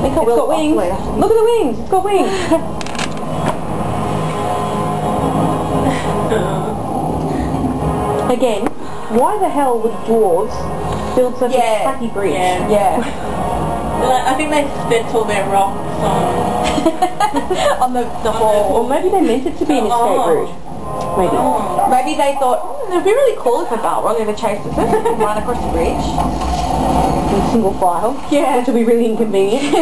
It's got wings. Look at the wings. It's got wings. Again, why the hell would dwarves build such a crappy bridge? Yeah. I think they spent all their rocks on the hall. Or maybe they meant it to be an escape route. Maybe. Maybe they thought, it'd be really cool if a Balrog ever chases us and run across the bridge. In single file. Yeah. Which will be really inconvenient.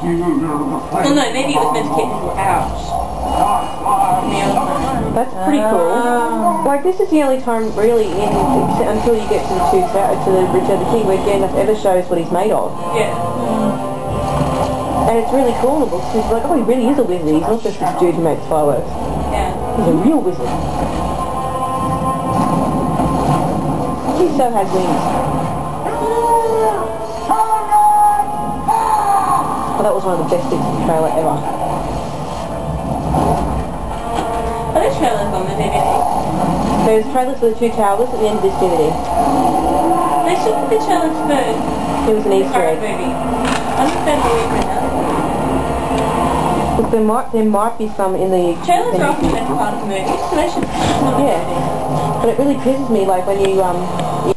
Oh no, maybe it was meant to keep people out. That's pretty cool. Like, this is the only time really until you get to the Bridge of the King where Gandalf ever shows what he's made of. Yeah. And it's really cool in the books. He's like, oh, he really is a wizard. He's not just this dude who makes fireworks. Yeah. He's a real wizard. He so has wings. Oh, that was one of the best bits of the trailer ever. Are there trailers on the DVD? There's trailers for the two towers at the end of this DVD. They shouldn't be trailers for It was an Easter egg. movie. I understand the reason now. Look, there might be some in the... Trailers are often meant to part of the movie, so they should not be Yeah. But it really pisses me, like, when you, I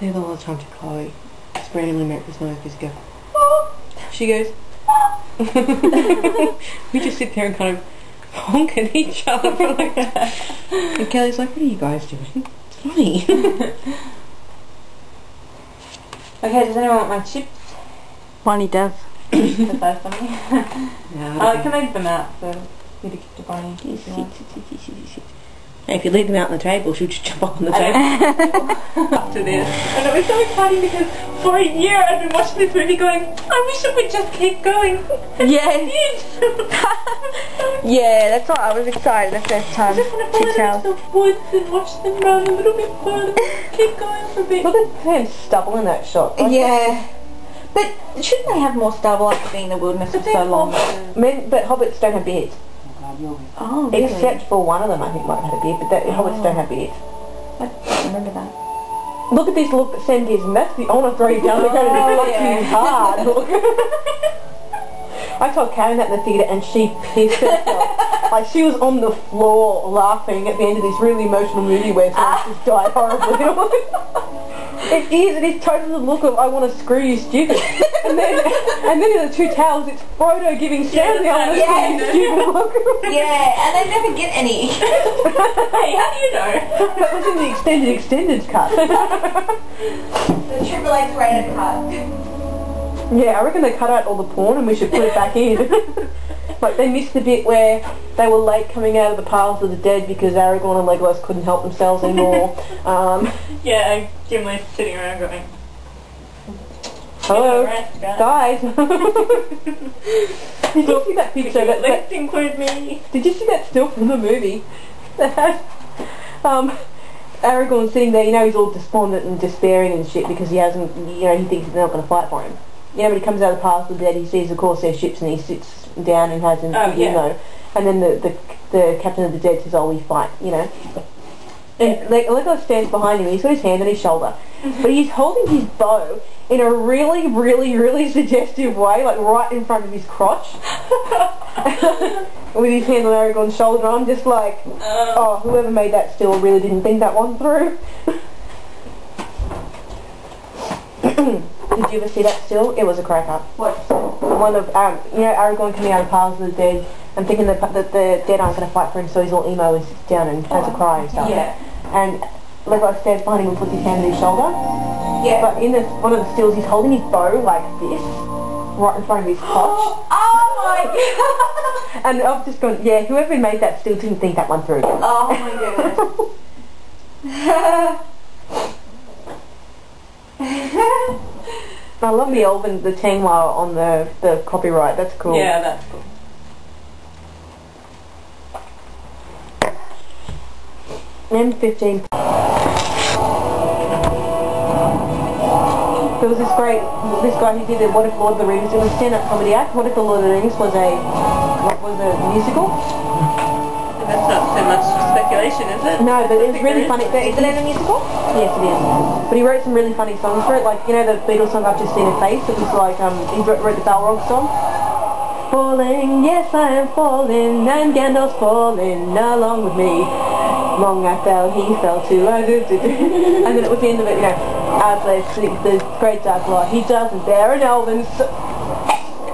have a lot of time to Chloe. Just randomly make this noise, just go. She goes. We just sit there and kind of honk at each other for like that. And Kelly's like, what are you guys doing? It's funny. Okay, does anyone want my chips? Bonnie does. That's so funny. No, Can I leave them out for you to give to Bonnie? Hey, if you leave them out on the table, she'll just jump up on the table. After this. And it was so exciting because for a year I've been watching this movie going, I wish it would just keep going. Yeah. Yeah, that's why I was excited the first time. I just want to Two follow Towers. them to the woods and watch them run a little bit further. Keep going for a bit. Look at them stubble in that shot. Like, Yeah. But shouldn't they have more stubble after being in the wilderness for so long? but hobbits don't have beards. Oh, really? Except for one of them, I think, might have a beard, but hobbits don't have beards. I don't remember that. Look at this look that Sam gives, and that's the honour throw you down the ground and it's hard. Look. I told Karen that in the theatre and she pissed herself. Like, she was on the floor laughing at the end of this really emotional movie where someone just died horribly. It is totally the look of I want to screw you stupid. And then in the Two Towers it's Frodo giving Sam the I want to screw you stupid look. Yeah, and they never get any. Hey, how do you know? That was in the extended cut. The Triple X rated cut. Yeah, I reckon they cut out all the porn and we should put it back in. Like, they missed the bit where they were late coming out of the piles of the dead because Aragorn and Legolas couldn't help themselves anymore. Yeah, and Gimli's sitting around going, hello, rest, guys. Did you see that picture? Let's include me. Did you see that still from the movie? That had, Aragorn sitting there, you know, he's all despondent and despairing and shit because he hasn't, you know, he thinks they're not going to fight for him. You know, when he comes out of the piles of the dead, he sees the Corsair ships and he sits down and has an emo. And then the captain of the dead says, oh, we fight, you know. And Legolas stands behind him, he's got his hand on his shoulder, but he's holding his bow in a really, really, really suggestive way, like right in front of his crotch. With his hand on Aragorn's shoulder, I'm just like, oh, whoever made that still really didn't think that one through. Did you ever see that still? It was a cracker. What? One of, you know, Aragorn coming out of piles of the dead and thinking that the dead aren't going to fight for him, so he's all emo and sits down and has a cry and stuff. Yeah. And Legolas stands behind him and puts his hand on his shoulder. Yeah. But in one of the stills, he's holding his bow like this, right in front of his crotch. Oh my god! And I've just gone, yeah, whoever made that still didn't think that one through. Oh my goodness. I love the Elven, the Tangwar on the copyright, that's cool. Yeah, that's cool. M15. There was this guy who did What If Lord of the Rings, it was a stand-up comedy act. What If the Lord of the Rings was a what was it, musical? That's not so much speculation, is it? No, but it was really funny. Is it in a musical? Yes, it is. But he wrote some really funny songs for it, like, you know the Beatles song I've Just Seen a Face? It was like, he wrote the Balrog song. Falling, yes I am falling, and Gandalf's falling along with me. Long I fell, he fell too, I do. And then it was the end of it, you know, bless the great dark Lord, he doesn't bear an elven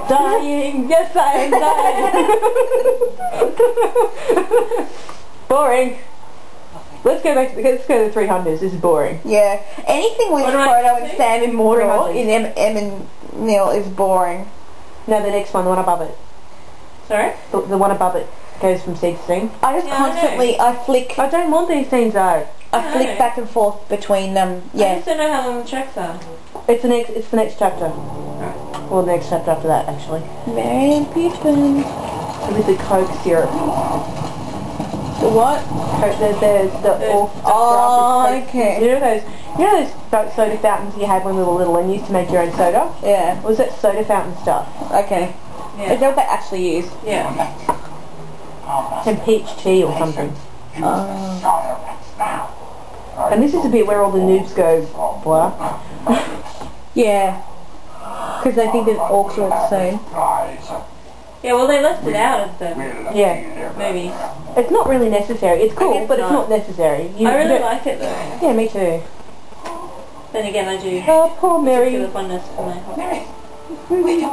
dying, yes I am dying. Boring. Let's go to the 300s, this is boring. Yeah. Anything with Frodo and Sam in Mordor in M and Nil is boring. No, the next one, the one above it. Sorry? The one above it goes from scene to scene. I just constantly, I flick. I don't want these scenes out. I flick back and forth between them. I Yeah. just don't know how long the tracks are. It's the next chapter. Or the next chapter after that, actually. Mary and Pippin. With the Coke syrup. The what? Coke, the okay. You know those soda fountains you had when we were little and used to make your own soda? Yeah. It was that soda fountain stuff. Okay. Yeah. Is that what they actually use? Yeah. And peach tea or something. And this is a bit where all the noobs go, blah. Yeah. Because they think that orcs are soon. Yeah, well they left it out of the Yeah. movie. It's not really necessary. It's cool, but it's not necessary. I really like it though. Yeah, me too. Then again I do. Oh, poor Mary. Particular fondness for my hobby. Would you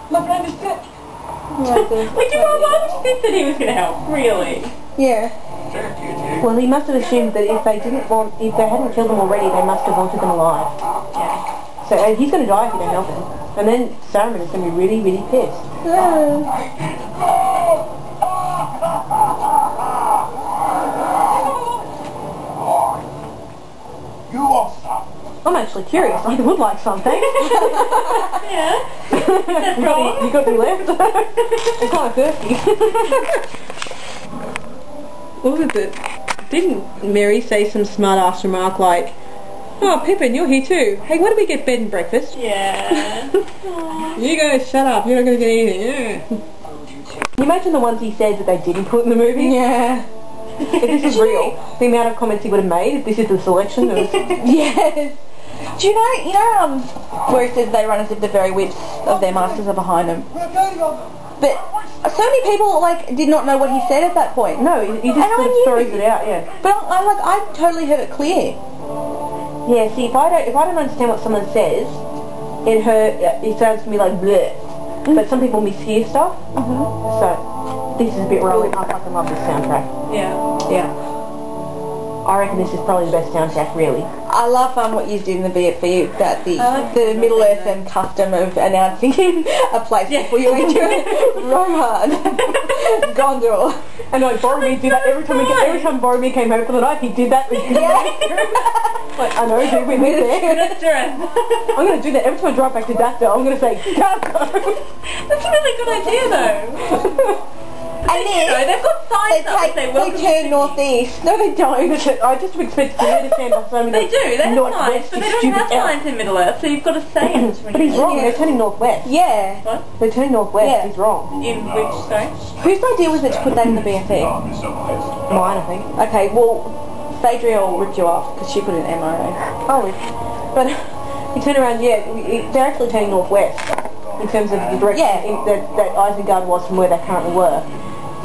why would you think that he was going to help? Really? Yeah. Well, he must have assumed that if they hadn't killed them already, they must have wanted them alive. Yeah. So he's going to die if you don't help him. And then Saruman is going to be really, really pissed. I'm actually curious. I would like something. Yeah. You got any left? I'm kind of thirsty. What was it? Didn't Mary say some smart-ass remark like, "Oh, Pippin, you're here too. Hey, why don't we get bed and breakfast?" Yeah. You guys shut up. You're not going to get anything. Yeah. Can you imagine the ones he said that they didn't put in the movie? Yeah. If this is real, the amount of comments he would have made if this is the selection of... Yes. Do you know, where it says they run as if the very whips of their masters are behind them? But so many people, like, did not know what he said at that point. No, he just sort of throws it out, yeah. But I totally heard it clear. Yeah, see, if I don't understand what someone says, it sounds to me like bleh. But some people mishear stuff. So, this is a bit wrong. I fucking love this soundtrack. Yeah. Yeah. I reckon this is probably the best soundtrack, really. I love what you did in the BFB about the Middle Earth and custom of announcing a place before you enter Rohan, Gondor. And like Boromir did that every time Boromir came home for the night, he did that. Like, I know, dude, we're there. I'm going to do that every time I drive back to Dactyl. I'm going to say, Dactyl. That's a really good idea though. And then they've got signs up they turn northeast. No, they don't. I just expect to stand on so many. They do, they have northwest, signs, but they don't have signs in Middle Earth, so you've got to say it. But he's wrong, they're turning northwest. Yeah. What? They're turning northwest, Yeah. he's wrong. In which, sorry? Whose idea was it to put that in the BFB? Mine, I think. Okay, well, Phaedria will rip you off because she put an MRA. Oh, but you turn around, yeah, they're actually turning northwest in terms of the direction that Isengard was from where they currently were.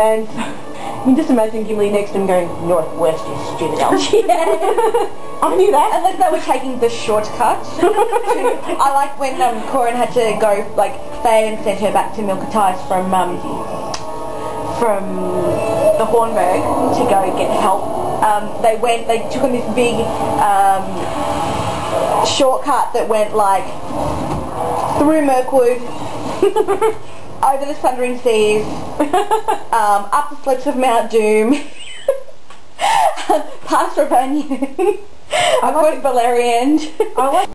And you can just imagine Gimli next to him going, northwest, you stupid elf. I knew that. And like they were taking the shortcut. I like when Corin had to go, like, Theon sent her back to Milk-Tice from the Hornburg to go get help. They took on this big shortcut that went like through Mirkwood, over the Sundering Seas, up the slopes of Mount Doom, past Ravanian, across Valerian.